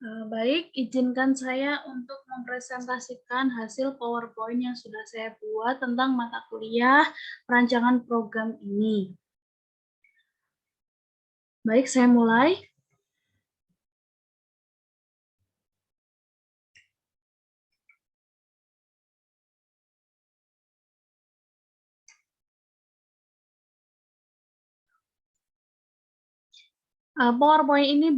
Baik, izinkan saya untuk mempresentasikan hasil PowerPoint yang sudah saya buat tentang mata kuliah perancangan program ini. Baik, saya mulai. PowerPoint ini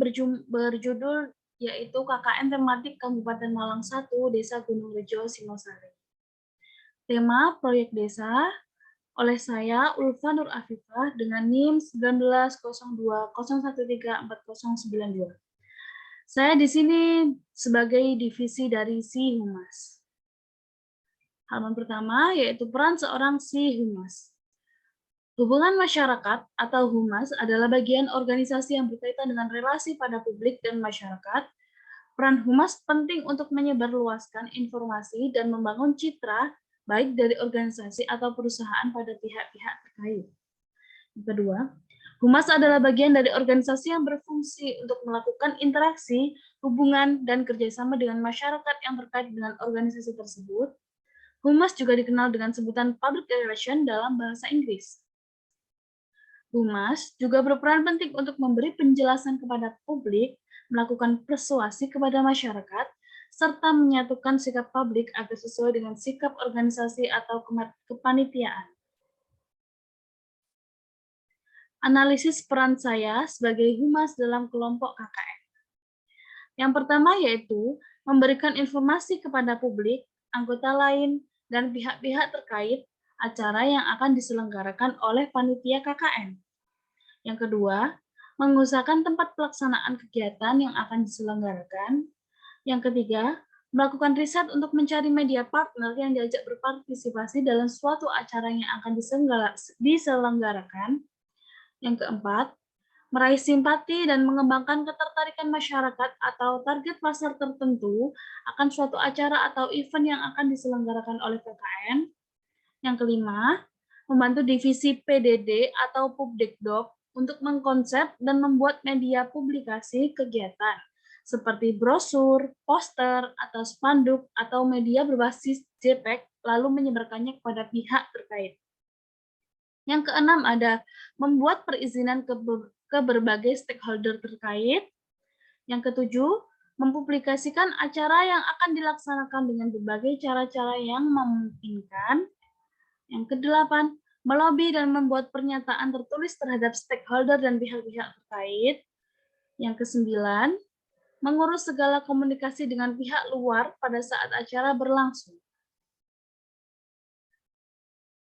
berjudul yaitu KKN Tematik Kabupaten Malang 1, Desa Gunung Rejo, Singosari. Tema proyek desa oleh saya, Ulfa Nur Afifah, dengan NIM 190201340092. Saya di sini sebagai divisi dari Si Humas. Halaman pertama yaitu peran seorang Si Humas. Hubungan masyarakat atau humas adalah bagian organisasi yang berkaitan dengan relasi pada publik dan masyarakat. Peran humas penting untuk menyebarluaskan informasi dan membangun citra baik dari organisasi atau perusahaan pada pihak-pihak terkait. Yang kedua, humas adalah bagian dari organisasi yang berfungsi untuk melakukan interaksi, hubungan, dan kerjasama dengan masyarakat yang terkait dengan organisasi tersebut. Humas juga dikenal dengan sebutan public relation dalam bahasa Inggris. Humas juga berperan penting untuk memberi penjelasan kepada publik, melakukan persuasi kepada masyarakat, serta menyatukan sikap publik agar sesuai dengan sikap organisasi atau kepanitiaan. Analisis peran saya sebagai humas dalam kelompok KKN. Yang pertama yaitu memberikan informasi kepada publik, anggota lain, dan pihak-pihak terkait acara yang akan diselenggarakan oleh panitia KKN. Yang kedua, mengusahakan tempat pelaksanaan kegiatan yang akan diselenggarakan. Yang ketiga, melakukan riset untuk mencari media partner yang diajak berpartisipasi dalam suatu acara yang akan diselenggarakan. Yang keempat, meraih simpati dan mengembangkan ketertarikan masyarakat atau target pasar tertentu akan suatu acara atau event yang akan diselenggarakan oleh PKN. Yang kelima, membantu divisi PDD atau Pubdikdok untuk mengkonsep dan membuat media publikasi kegiatan seperti brosur, poster, atau spanduk, atau media berbasis JPEG, lalu menyebarkannya kepada pihak terkait. Yang keenam ada membuat perizinan ke berbagai stakeholder terkait. Yang ketujuh, mempublikasikan acara yang akan dilaksanakan dengan berbagai cara-cara yang memungkinkan. Yang kedelapan, melobi dan membuat pernyataan tertulis terhadap stakeholder dan pihak-pihak terkait. Yang kesembilan, mengurus segala komunikasi dengan pihak luar pada saat acara berlangsung.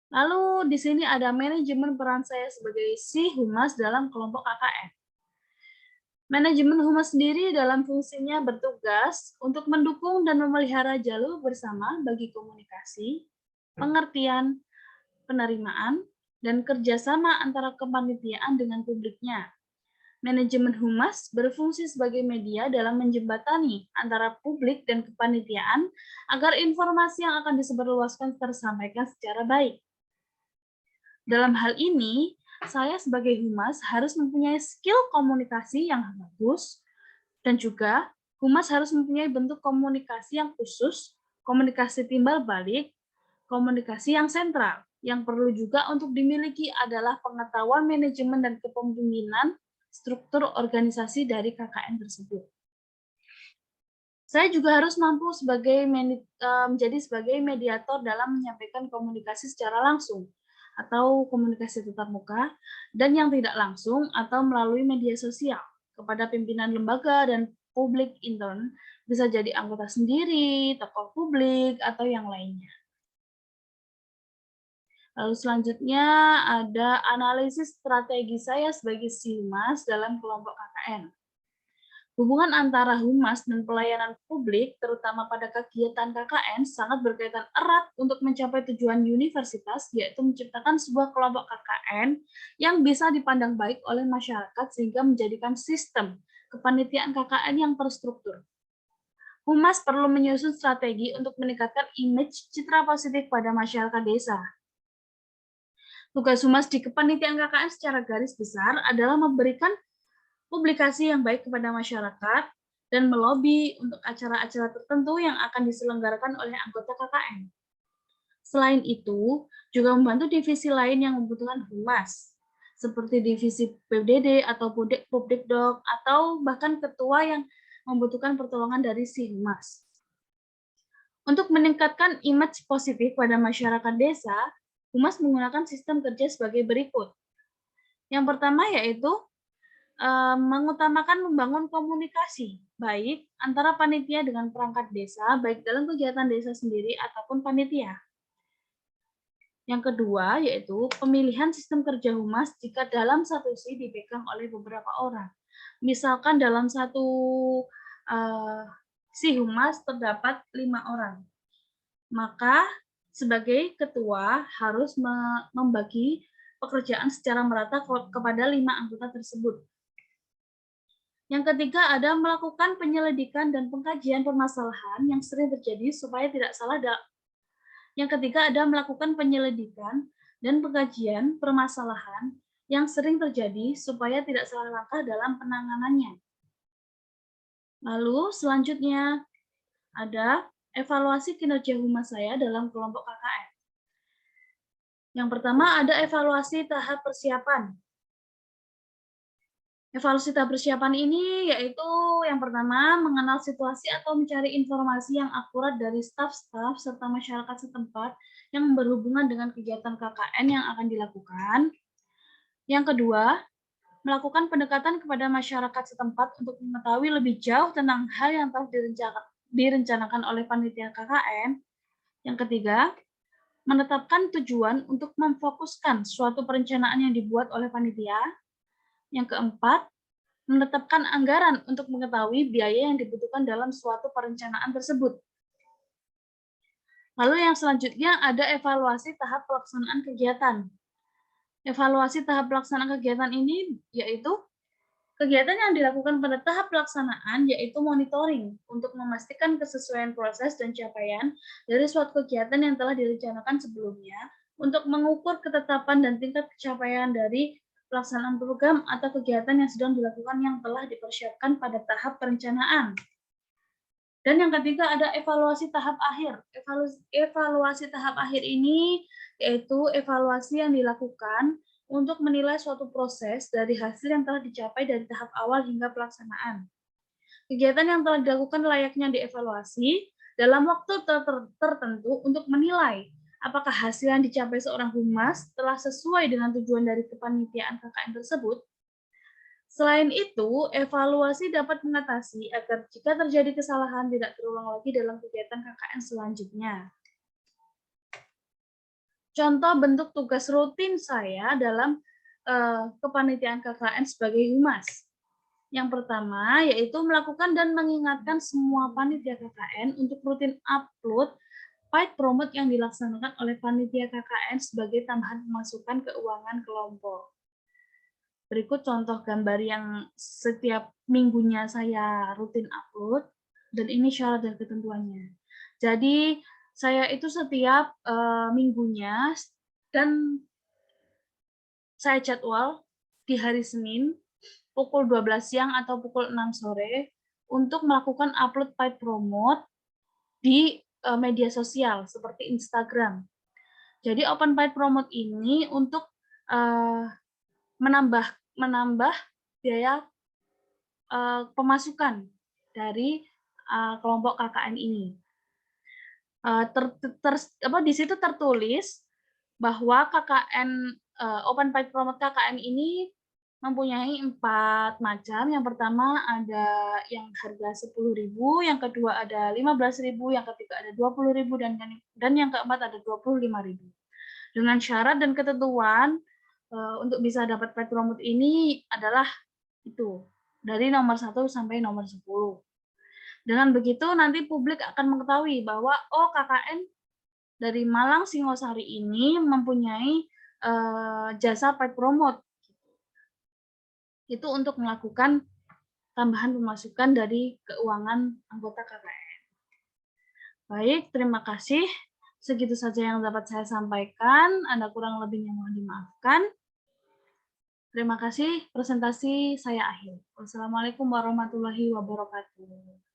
Lalu di sini ada manajemen peran saya sebagai Si Humas dalam kelompok KKN. Manajemen humas sendiri dalam fungsinya bertugas untuk mendukung dan memelihara jalur bersama bagi komunikasi, pengertian, penerimaan, dan kerjasama antara kepanitiaan dengan publiknya. Manajemen humas berfungsi sebagai media dalam menjembatani antara publik dan kepanitiaan agar informasi yang akan disebarluaskan tersampaikan secara baik. Dalam hal ini, saya sebagai humas harus mempunyai skill komunikasi yang bagus, dan juga humas harus mempunyai bentuk komunikasi yang khusus, komunikasi timbal balik, komunikasi yang sentral. Yang perlu juga untuk dimiliki adalah pengetahuan manajemen dan kepemimpinan struktur organisasi dari KKN tersebut. Saya juga harus mampu menjadi sebagai mediator dalam menyampaikan komunikasi secara langsung atau komunikasi tatap muka dan yang tidak langsung atau melalui media sosial kepada pimpinan lembaga dan publik intern, bisa jadi anggota sendiri, tokoh publik, atau yang lainnya. Lalu selanjutnya ada analisis strategi saya sebagai Si Humas dalam kelompok KKN. Hubungan antara humas dan pelayanan publik, terutama pada kegiatan KKN, sangat berkaitan erat untuk mencapai tujuan universitas, yaitu menciptakan sebuah kelompok KKN yang bisa dipandang baik oleh masyarakat sehingga menjadikan sistem kepanitiaan KKN yang terstruktur. Humas perlu menyusun strategi untuk meningkatkan image citra positif pada masyarakat desa. Tugas humas di kepanitiaan KKN secara garis besar adalah memberikan publikasi yang baik kepada masyarakat, dan melobi untuk acara-acara tertentu yang akan diselenggarakan oleh anggota KKN. Selain itu, juga membantu divisi lain yang membutuhkan humas, seperti divisi PBDD atau Publikdok, atau bahkan ketua yang membutuhkan pertolongan dari si humas. Untuk meningkatkan image positif pada masyarakat desa, humas menggunakan sistem kerja sebagai berikut. Yang pertama yaitu mengutamakan membangun komunikasi baik antara panitia dengan perangkat desa, baik dalam kegiatan desa sendiri ataupun panitia. Yang kedua yaitu pemilihan sistem kerja humas jika dalam satu sisi dipegang oleh beberapa orang. Misalkan dalam satu si humas terdapat 5 orang, maka sebagai ketua harus membagi pekerjaan secara merata kepada 5 anggota tersebut. Yang ketiga ada melakukan penyelidikan dan pengkajian permasalahan yang sering terjadi supaya tidak salah. Yang ketiga ada melakukan penyelidikan dan pengkajian permasalahan yang sering terjadi supaya tidak salah langkah dalam penanganannya. Lalu selanjutnya ada evaluasi kinerja humas saya dalam kelompok KKN. Yang pertama ada evaluasi tahap persiapan. Evaluasi tahap persiapan ini yaitu yang pertama mengenal situasi atau mencari informasi yang akurat dari staf-staf serta masyarakat setempat yang berhubungan dengan kegiatan KKN yang akan dilakukan. Yang kedua, melakukan pendekatan kepada masyarakat setempat untuk mengetahui lebih jauh tentang hal yang telah direncanakan oleh panitia KKN. Yang ketiga, menetapkan tujuan untuk memfokuskan suatu perencanaan yang dibuat oleh panitia. Yang keempat, menetapkan anggaran untuk mengetahui biaya yang dibutuhkan dalam suatu perencanaan tersebut. Lalu yang selanjutnya ada evaluasi tahap pelaksanaan kegiatan. Evaluasi tahap pelaksanaan kegiatan ini yaitu kegiatan yang dilakukan pada tahap pelaksanaan yaitu monitoring untuk memastikan kesesuaian proses dan capaian dari suatu kegiatan yang telah direncanakan sebelumnya untuk mengukur ketetapan dan tingkat capaian dari pelaksanaan program atau kegiatan yang sedang dilakukan yang telah dipersiapkan pada tahap perencanaan. Dan yang ketiga ada evaluasi tahap akhir. Evaluasi tahap akhir ini yaitu evaluasi yang dilakukan untuk menilai suatu proses dari hasil yang telah dicapai dari tahap awal hingga pelaksanaan. Kegiatan yang telah dilakukan layaknya dievaluasi dalam waktu tertentu untuk menilai apakah hasil yang dicapai seorang humas telah sesuai dengan tujuan dari kepanitiaan KKN tersebut. Selain itu, evaluasi dapat mengatasi agar jika terjadi kesalahan tidak terulang lagi dalam kegiatan KKN selanjutnya. Contoh bentuk tugas rutin saya dalam kepanitiaan KKN sebagai humas. Yang pertama yaitu melakukan dan mengingatkan semua panitia KKN untuk rutin upload paid promote yang dilaksanakan oleh panitia KKN sebagai tambahan pemasukan keuangan kelompok. Berikut contoh gambar yang setiap minggunya saya rutin upload, dan ini syarat dan ketentuannya. Jadi saya itu setiap minggunya dan saya jadwal di hari Senin pukul 12 siang atau pukul 6 sore untuk melakukan upload paid promote di media sosial seperti Instagram. Jadi open paid promote ini untuk menambah biaya pemasukan dari kelompok KKN ini. Di situ tertulis bahwa KKN open paid promote KKN ini mempunyai 4 macam. Yang pertama ada yang harga 10.000, yang kedua ada 15.000, yang ketiga ada 20.000 dan yang keempat ada 25.000. Dengan syarat dan ketentuan untuk bisa dapat paid promote ini adalah itu dari nomor 1 sampai nomor 10. Dengan begitu nanti publik akan mengetahui bahwa oh KKN dari Malang Singosari ini mempunyai jasa paid promote. Itu untuk melakukan tambahan pemasukan dari keuangan anggota KKN. Baik, terima kasih. Segitu saja yang dapat saya sampaikan. Ada kurang lebihnya mohon dimaafkan. Terima kasih, presentasi saya akhiri. Wassalamualaikum warahmatullahi wabarakatuh.